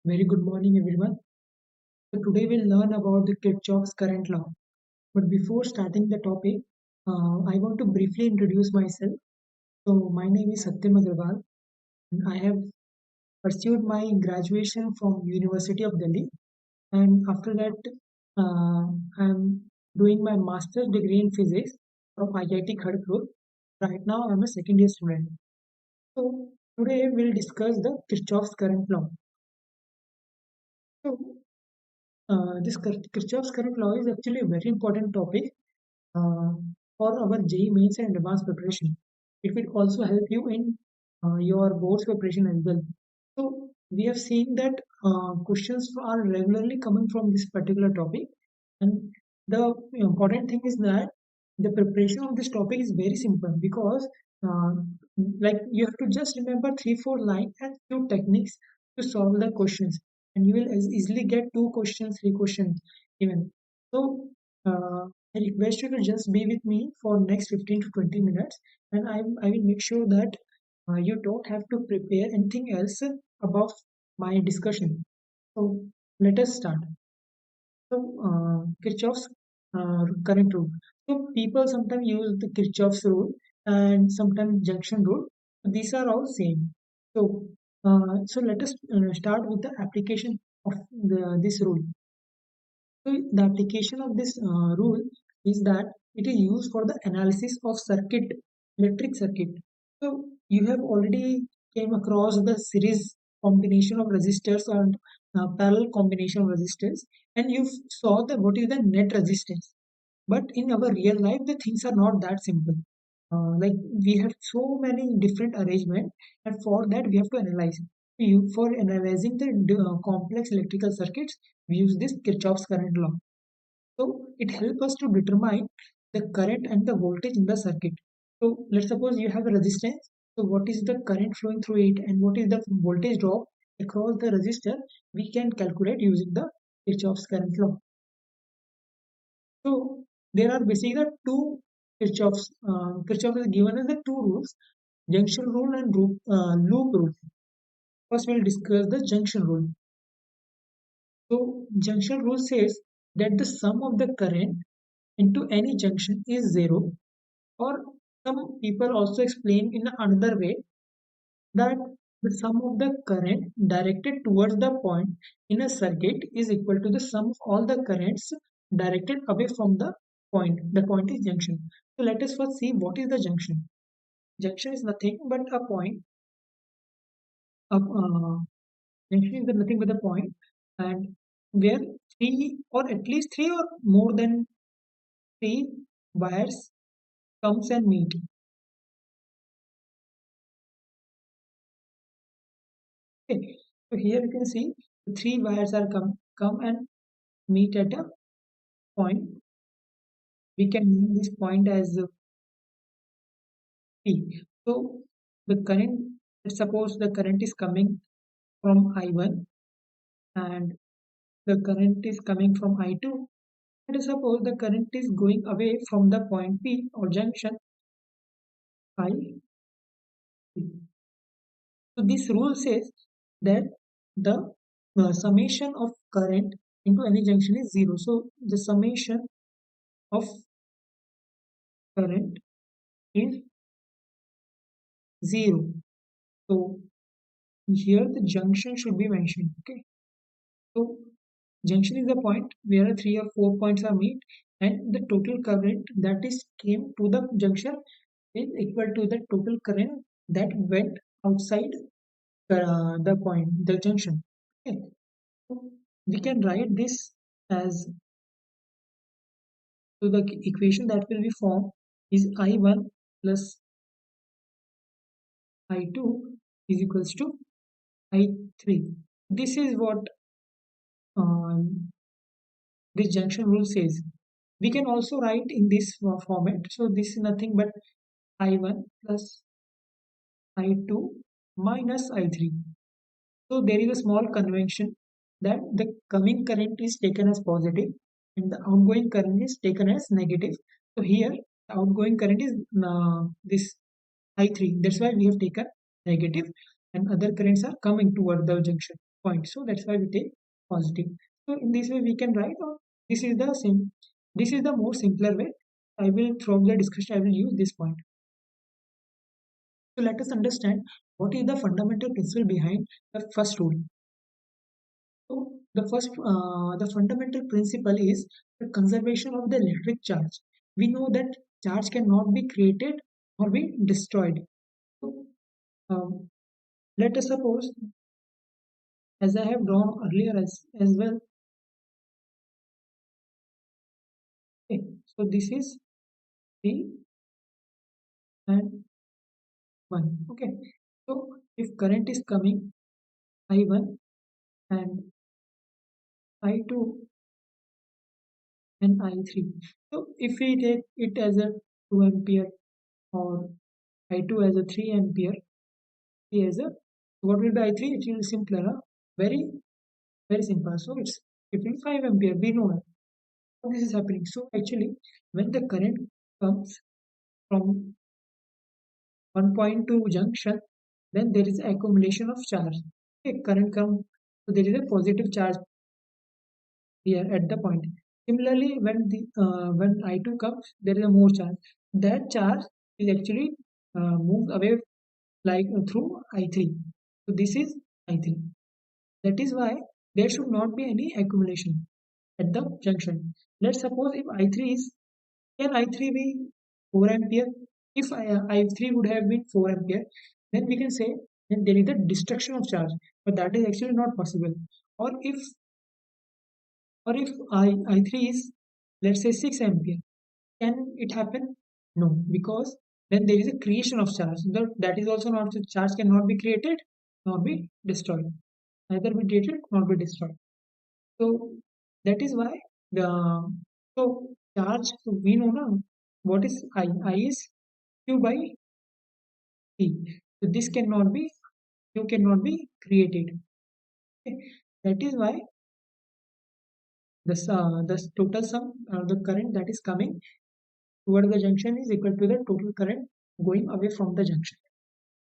Very good morning, everyone. So today we'll learn about the Kirchhoff's current law. But before starting the topic, I want to briefly introduce myself. So my name is Satyam Agrawal, and I have pursued my graduation from University of Delhi. And after that, I'm doing my master's degree in physics from IIT Kharagpur. Right now, I'm a second year student. So today we'll discuss the Kirchhoff's current law. So this Kirchhoff's current law is actually a very important topic uh, for our JEE mains and advanced preparation. It will also help you in your board's preparation as well. So we have seen that questions are regularly coming from this particular topic, and the important thing is that the preparation of this topic is very simple because uh, like you have to just remember 3 4 lines and few techniques to solve the questions, and you will easily get 2 questions, 3 questions even. So I request you to just be with me for next 15 to 20 minutes, and I will make sure that you don't have to prepare anything else above my discussion. So let us start. So Kirchhoff's current rule. So people sometimes use the Kirchhoff's rule and sometimes junction rule. These are all same. So so let us start with the application of this rule. So the application of this rule is that it is used for the analysis of electric circuit. So you have already came across the series combination of resistors and parallel combination of resistors, and you saw the what is the net resistance. But in our real life, the things are not that simple. Like we have so many different arrangement, and for that we have to analyze. For analyzing the complex electrical circuits, we use this Kirchhoff's current law. So it helps us to determine the current and the voltage in the circuit. So let's suppose you have a resistance. So what is the current flowing through it and what is the voltage drop across the resistor? We can calculate using the Kirchhoff's current law. So there are basically Kirchhoff is given as the two rules, junction rule and loop rule. First, we'll discuss the junction rule. So junction rule says that the sum of the current into any junction is zero, or some people also explain in another way that the sum of the current directed towards the point in a circuit is equal to the sum of all the currents directed away from the point. The point is junction. So let us first see what is the junction. Junction is nothing but a point. Junction is nothing but a point, and where three or at least three or more than three wires comes and meet. Okay. So here you can see the three wires are come and meet at a point. We can name this point as P. So the current, let's suppose the current is coming from I1 and the current is coming from I2. Let us suppose the current is going away from the point P or junction I. So this rule says that the summation of current into any junction is zero. So the summation of current is zero. So here the junction should be mentioned. Okay. So junction is the point where 3 or 4 points are meet, and the total current that is came to the junction is equal to the total current that went outside the point, the junction. Okay. So we can write this as, so the equation that will be formed is I1 plus I2 is equals to I3. This is what um, this junction rule says. We can also write in this format. So this is nothing but I1 plus I2 minus I3. So there is a small convention that the coming current is taken as positive and the outgoing current is taken as negative. So here the outgoing current is this I3. That's why we have taken negative, and other currents are coming toward the junction. point. So that's why we take positive. So in this way we can write, or this is the same. This is the more simpler way. I will throughout the discussion I will use this point. So let us understand what is the fundamental principle behind the first rule. So the fundamental principle is the conservation of the electric charge. We know that charge cannot be created or be destroyed. So um, let us suppose, as I have drawn earlier as well. Okay, so this is 3 and 1. Okay, so if current is coming I1 and I2 and I3. So if we take it as a 2 ampere or I2 as a 3 ampere, 3 as a, what will be I3? It will be simpler, huh? Very, very simple. So it will be 5 ampere. We know that. So this is happening. So actually, when the current comes from one point to junction, then there is accumulation of charge. Okay, current comes, so there is a positive charge here at the point. Similarly, when I2 comes, there is a more charge. That charge is actually moved away like through I3. So this is I3. That is why there should not be any accumulation at the junction. Let's suppose if I3 is, can I3 be 4 ampere? If I3 would have been 4 ampere, then we can say that there is a destruction of charge, but that is actually not possible. Or if I3 is, let's say, 6 ampere, can it happen? No, because then there is a creation of charge. That is also not, the charge cannot be created nor be destroyed. Neither be created nor be destroyed. So that is why the, so charge, we know now what is I. I is Q by T. So this cannot be, Q cannot be created. Okay. That is why the total sum, the current that is coming toward the junction is equal to the total current going away from the junction.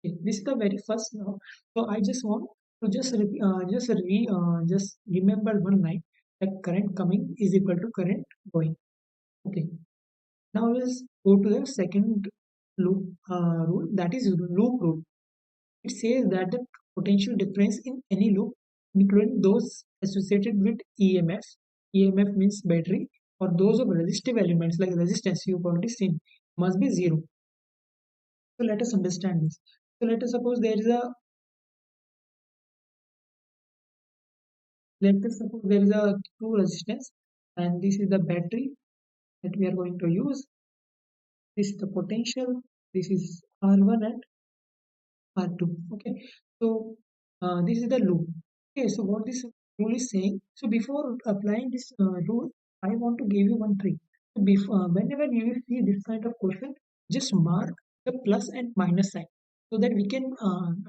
Okay, this is the very first law. So I just want to just remember one line, that current coming is equal to current going. Okay. Now let's go to the second loop rule, that is loop rule. It says that the potential difference in any loop, including those associated with EMF, EMF means battery, or those of resistive elements like resistance you've already seen, must be zero. So let us understand this. So let us suppose there is a true resistance, and this is the battery that we are going to use. This is the potential. This is R1 and R2. Okay, so this is the loop. Okay, so what this rule is saying. So before applying this rule, I want to give you one trick. So before, whenever you will see this kind of question, just mark the plus and minus sign so that we can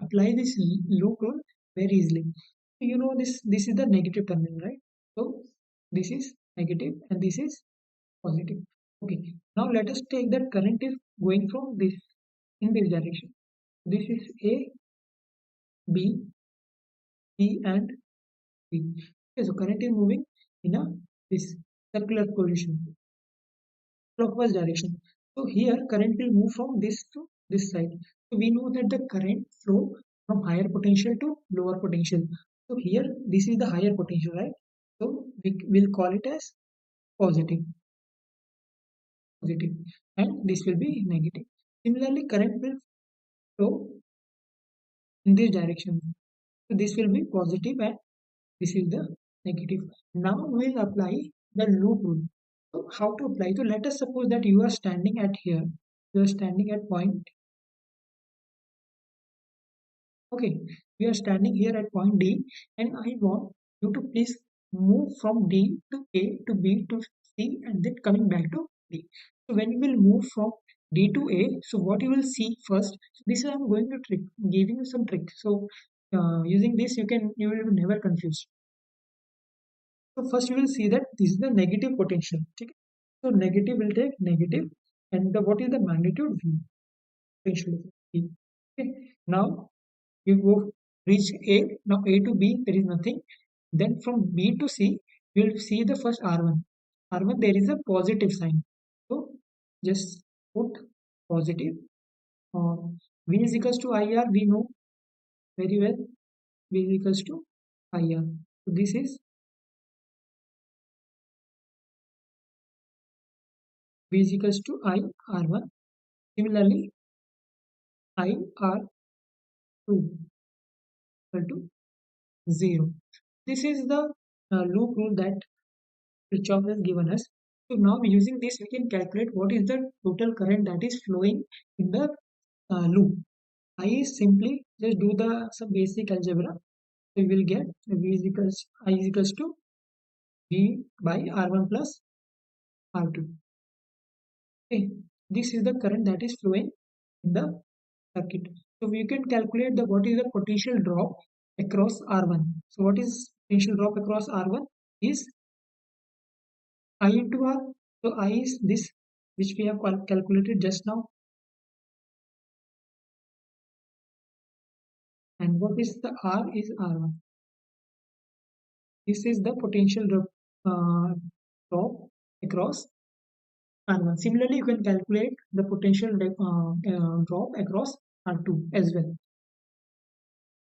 apply this loop rule very easily. So you know this is the negative terminal, right? So this is negative and this is positive. Okay, now let us take that current is going from this in this direction. This is A, B, C, and D. Okay, so current is moving in a this circular position, clockwise direction. So here current will move from this to this side. So we know that the current flow from higher potential to lower potential. So here this is the higher potential, right? So we will call it as positive, positive, and this will be negative. Similarly, current will flow in this direction. So this will be positive and this is the negative. Now we'll apply the loop rule. So how to apply? So let us suppose that you are standing at here. You are standing at point. Okay, we are standing here at point D, and I want you to please move from D to A to B to C and then coming back to D. So when you will move from D to A, so what you will see first, so this I am going to trick, giving you some trick. So using this you will never confuse. So first you will see that this is the negative potential. Okay? So negative will take negative, and what is the magnitude V? Potential V. Okay. Now you go reach A. Now A to B, there is nothing. Then from B to C, we will see the first R1. R1, there is a positive sign. So just put positive. Uh, V is equals to IR, we know very well. V is equals to IR. So this is V is equals to I R1. Similarly, I R2 equal to 0. This is the loop rule that Kirchhoff has given us. So now using this, we can calculate what is the total current that is flowing in the loop. I is simply just do the some basic algebra. So we will get V is equals I is equals to V by R1 plus R2. Okay, this is the current that is flowing in the circuit. So we can calculate the what is the potential drop across R1. So what is potential drop across R1 is I into R. So I is this which we have calculated just now. And what is the R is R1. This is the potential drop across R1. Similarly, you can calculate the potential drop across R2 as well.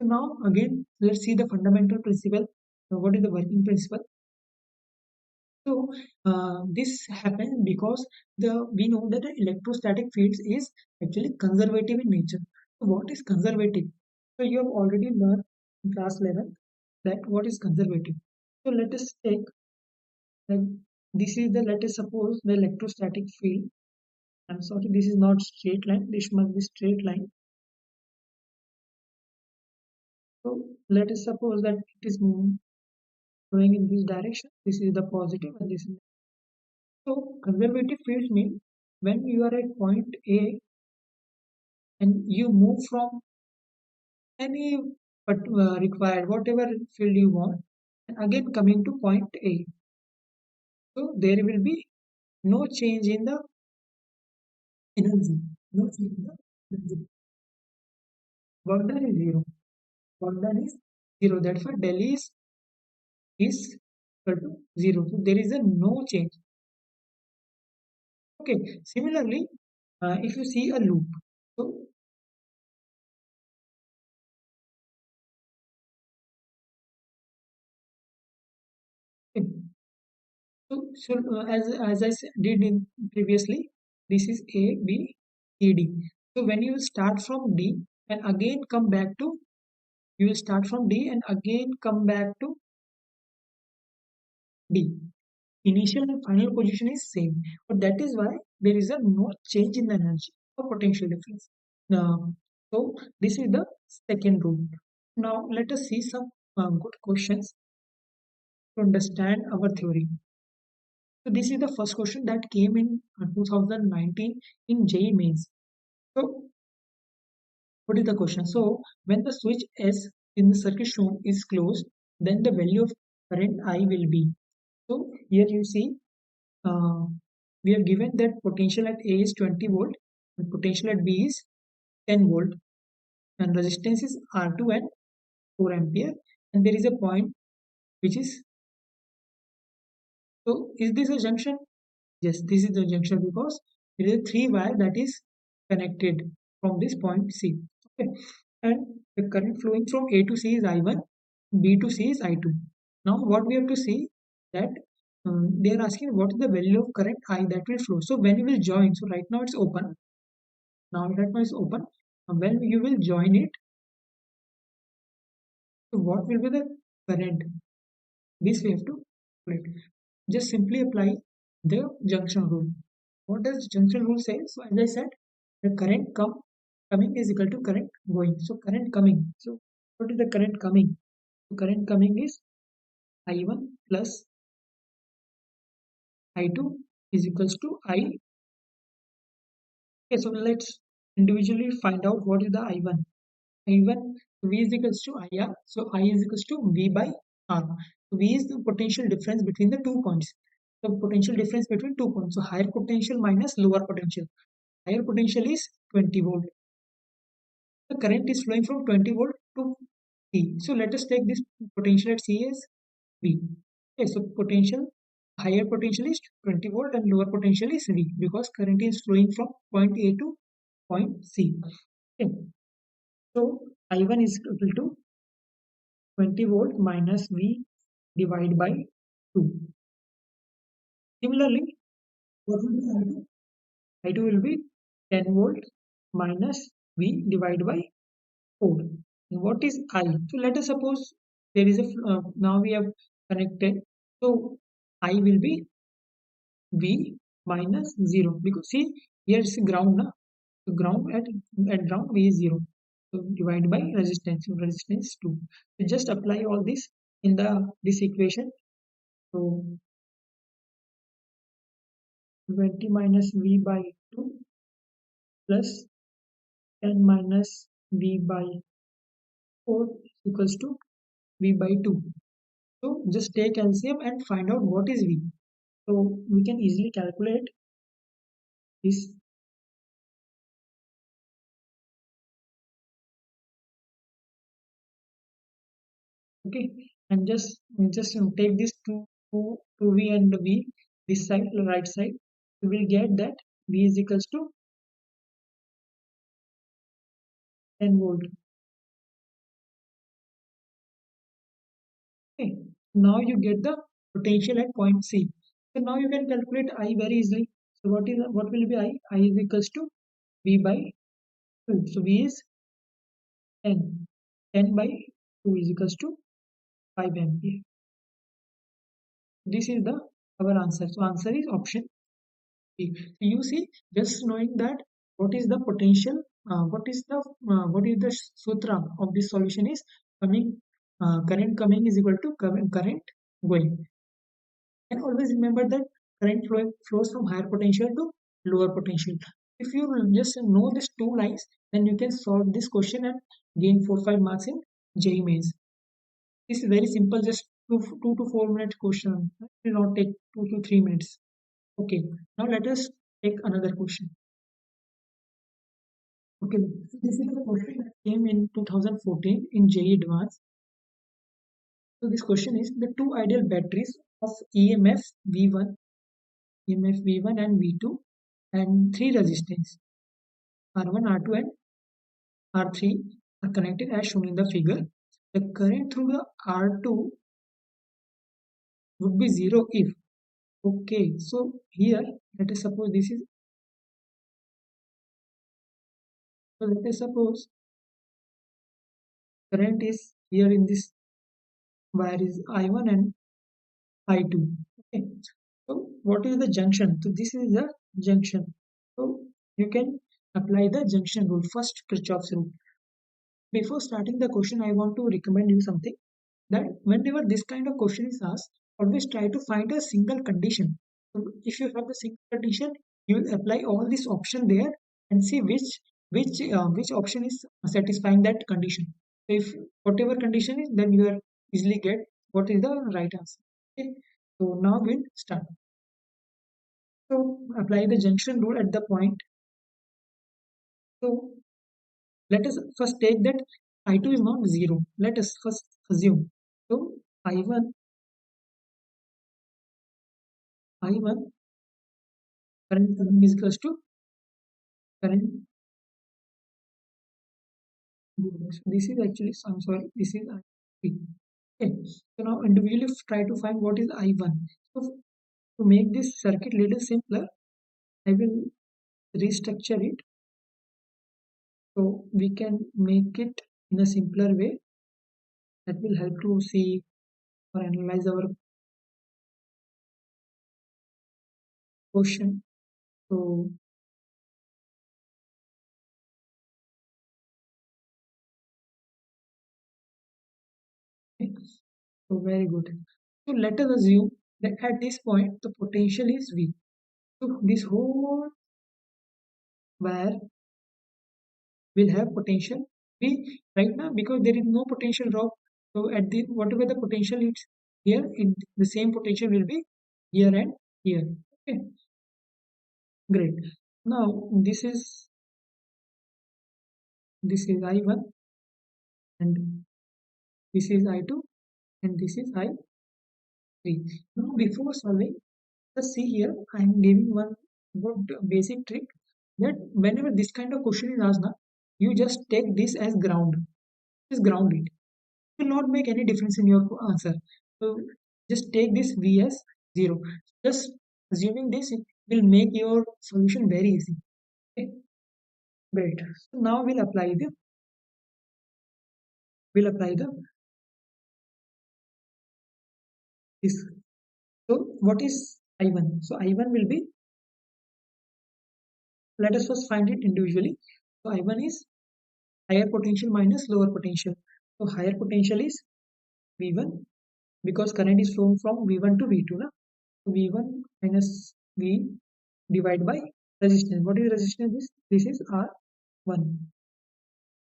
So now again, let's see the fundamental principle. So what is the working principle? So this happens because we know that the electrostatic fields is actually conservative in nature. So what is conservative? So you have already learned in class 11 that what is conservative. So let us take that this is the, let us suppose the electrostatic field. I'm sorry, this is not straight line. This must be straight line. So let us suppose that it is moving going in this direction. This is the positive and this is so conservative fields mean when you are at point A and you move from any but required whatever field you want and again coming to point A. So there will be no change in the energy. No change in the energy. Work done is zero. Work done is zero. Therefore, del is equal to zero. So there is a no change. Okay. Similarly, if you see a loop, so okay, as I did in previously, this is A, B, C, D. So when you start from D and again come back to, you will start from D and again come back to D. Initial and final position is same, but that is why there is a no change in the energy or potential difference. So this is the second rule. Now let us see some good questions to understand our theory. So this is the first question that came in 2019 in JEE mains. So what is the question? So when the switch S in the circuit shown is closed, then the value of current I will be. So here you see uh, we have given that potential at A is 20 volt and potential at B is 10 volt and resistance is R2 and 4 ampere and there is a point which is, so is this a junction? Yes, this is the junction because it is a 3 wire that is connected from this point C. Okay. And the current flowing from A to C is I1, B to C is I2. Now what we have to see that they are asking what is the value of current I that will flow. So when you will join, so right now it's open. Now right now it's open. When you will join it, so what will be the current? This we have to calculate. Just simply apply the junction rule. What does junction rule say? So as I said, the current coming is equal to current going. So current coming. So what is the current coming? So current coming is I1 plus I2 is equals to I. Okay, so let's individually find out what is the I1. I1 V is equals to IR. So I is equals to V by R. V is the potential difference between the 2 points. The potential difference between 2 points. So higher potential minus lower potential. Higher potential is 20 volt. The current is flowing from 20 volt to C. So let us take this potential at C as V. Okay, so potential, higher potential is 20 volt and lower potential is V because current is flowing from point A to point C. Okay, so I1 is equal to 20 volt minus V divided by 2. Similarly, what will be I2? I2 will be 10 volt minus V divided by 4. And what is I? So let us suppose there is a, now we have connected. So I will be V minus 0 because see here is ground na. So ground at ground V is 0. So divided by resistance. So resistance 2. So just apply all this in the this equation. So 20 minus V by 2 plus 10 minus V by 4 equals to V by 2. So just take LCM and find out what is V. So we can easily calculate this. Okay, and just take this two V and V this side, the right side. We will get that V is equals to 10 volt. Okay, now you get the potential at point C. So now you can calculate I very easily. So what will be I? I is equals to V by 2. So V is 10. 10 by 2 is equals to 5 ampere. This is the our answer. So answer is option B. So you see, just knowing that what is the potential, what is the sutra of this solution is coming, current coming is equal to current going. And always remember that current flows from higher potential to lower potential. If you just know these two lines, then you can solve this question and gain 4-5 marks in JEE mains. This is very simple, just 2 to 4 minute question. It will not take 2 to 3 minutes. Okay, now let us take another question. Okay, so this is a question that came in 2014 in JEE Advanced. So this question is the two ideal batteries of EMF V1, EMF V1 and V2 and three resistance R1, R2 and R3 are connected as shown in the figure. The current through the R2 would be 0 if. Okay, so here let us suppose this is, so let us suppose current is here in this wire is I1 and I2. Okay, so what is the junction? So this is the junction. So you can apply the junction rule, first Kirchhoff's rule. Before starting the question, I want to recommend you something, that whenever this kind of question is asked, always try to find a single condition. So if you have a single condition, you will apply all this option there and see which option is satisfying that condition. So if whatever condition is, then you are easily get what is the right answer. Okay. So now we'll start. So apply the junction rule at the point. So let us first take that I2 is not 0. Let us first assume. So I1 I1 current coming is equals to current. This is actually, I'm sorry, this is I3. Okay, so now individually try to find what is I1. So to make this circuit little simpler, I will restructure it so we can make it in a simpler way that will help to see or analyze our question. So okay, so very good. So let us assume that at this point the potential is V. So this whole wire will have potential V right now because there is no potential drop. So at the whatever the potential is here, the same potential will be here and here. Okay, great. Now this is I1 and This is I2 and this is I3. Now before solving, just see here, I am giving one good basic trick that whenever this kind of question is asked, na, you just take this as ground. Just ground it. It will not make any difference in your answer. So just take this V as 0. Just assuming this, it will make your solution very easy. Okay, great. So now we'll apply the this. So what is I1? So I1 will be, let us first find it individually. So I1 is higher potential minus lower potential. So higher potential is V1 because current is flowing from V1 to V2. Na? So V1 minus V divided by resistance. What is resistance? This is R1.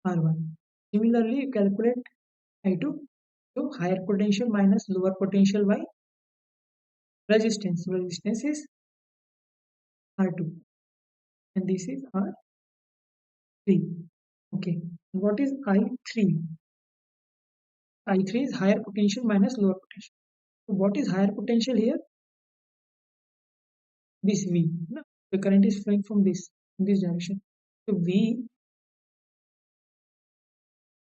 R1. Similarly, you calculate I2. So higher potential minus lower potential by resistance. Resistance is R2 and this is R3. Okay. What is I3? I3 is higher potential minus lower potential. So what is higher potential here? This V. No? The current is flowing from this in this direction. So V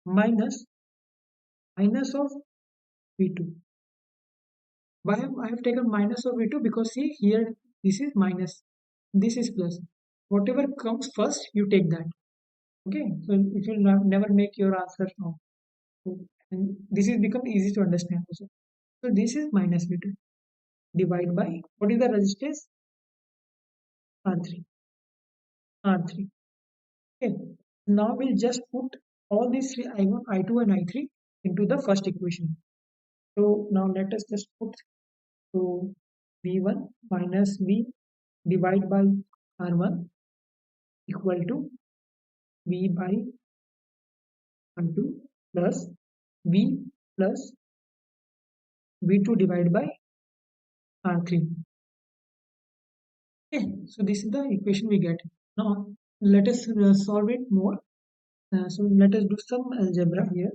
minus of V2. Why I have taken minus of V2? Because see here this is minus, this is plus. Whatever comes first, you take that. Okay, so it will never make your answer wrong. So, and this is become easy to understand also. So this is minus V2 divided by what is the resistance? R3. R3. Okay. Now we'll just put all these three I1, I2 and I3 into the first equation. So now let us just put, so V1 minus V divided by R1 equal to V by R2 plus V plus V2 divided by R3. Okay, so this is the equation we get. Now let us solve it more. So let us do some algebra here.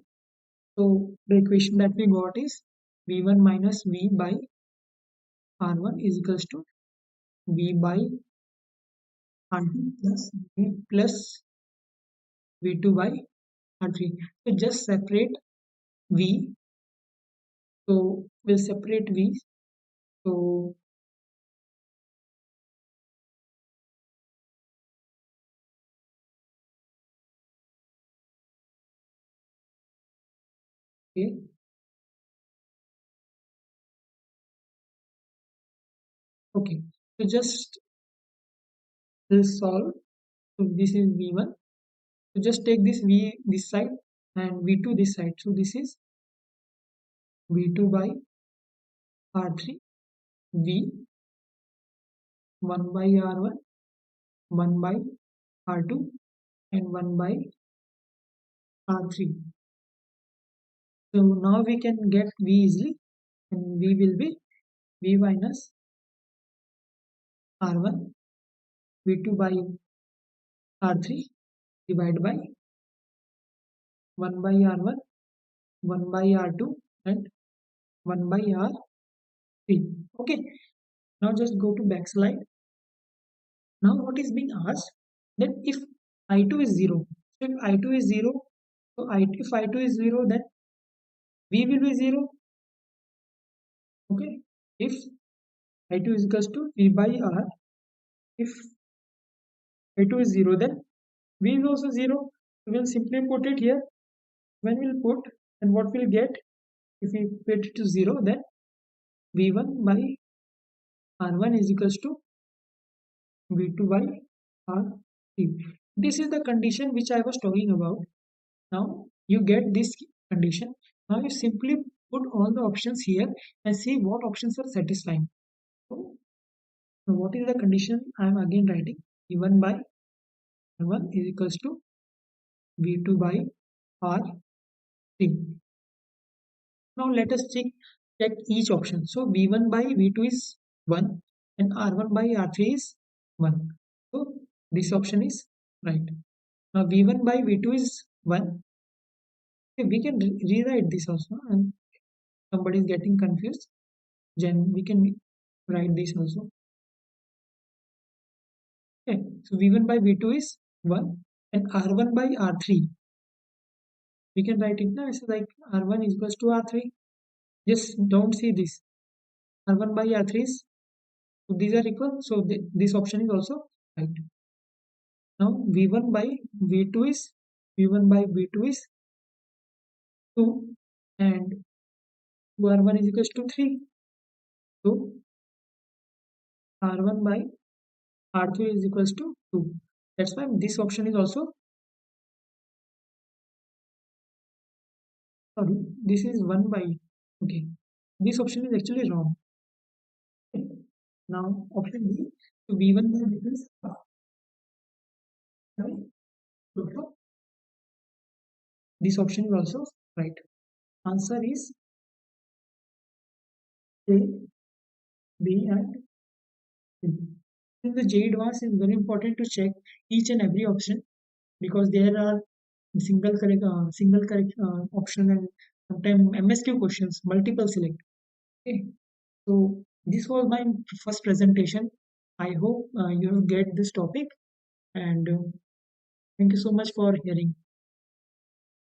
So the equation that we got is V1 minus V by R1 is equals to V by R2 plus V plus V2 by R3. So just separate V. So we'll separate V. So okay, okay. So just will solve. So this is V1. So just take this V this side and V2 this side. So this is V2 by R3 V 1 by R1, 1 by R2 and 1 by R3. So now we can get V easily and V will be V minus R1 V2 by R3 divided by 1 by R1, 1 by R2 and 1 by R3. Okay, now just go to back slide. Now what is being asked, that if I2 is 0, so if I2 is 0, so if I2 is 0 then V will be 0. Okay, if I2 is equals to V by R, if I2 is 0 then V is also 0. We will simply put it here. When we'll put, and what we'll get, if we put it to 0 then V1 by R1 is equals to V2 by R3. This is the condition which I was talking about. Now you get this condition. Now you simply put all the options here and see what options are satisfying. So what is the condition? I am again writing V1 by R1 is equals to V2 by R3. Now let us check each option. So V1 by V2 is 1 and R1 by R3 is 1. So this option is right. Now V1 by V2 is 1 Okay, we can rewrite this also, and somebody is getting confused, then we can write this also. Okay, so V1 by V2 is 1 and R1 by R3. We can write it now. It's like R1 is equals to R3. Just don't see this. R1 by R3 is, so these are equal. So this option is also right. Now V1 by V2 is, V1 by V2 is 2 and 2R1 is equals to 3. So R1 by R2 is equals to 2. That's why this option is also, sorry, this is 1 by, okay. This option is actually wrong. Okay. Now option B, so V1 by V2 is right. So this option is also right. Answer is A, B and C. In the J advance is very important to check each and every option because there are single correct option and sometimes MSQ questions, multiple select. Okay, so this was my first presentation. I hope you have get this topic and thank you so much for hearing.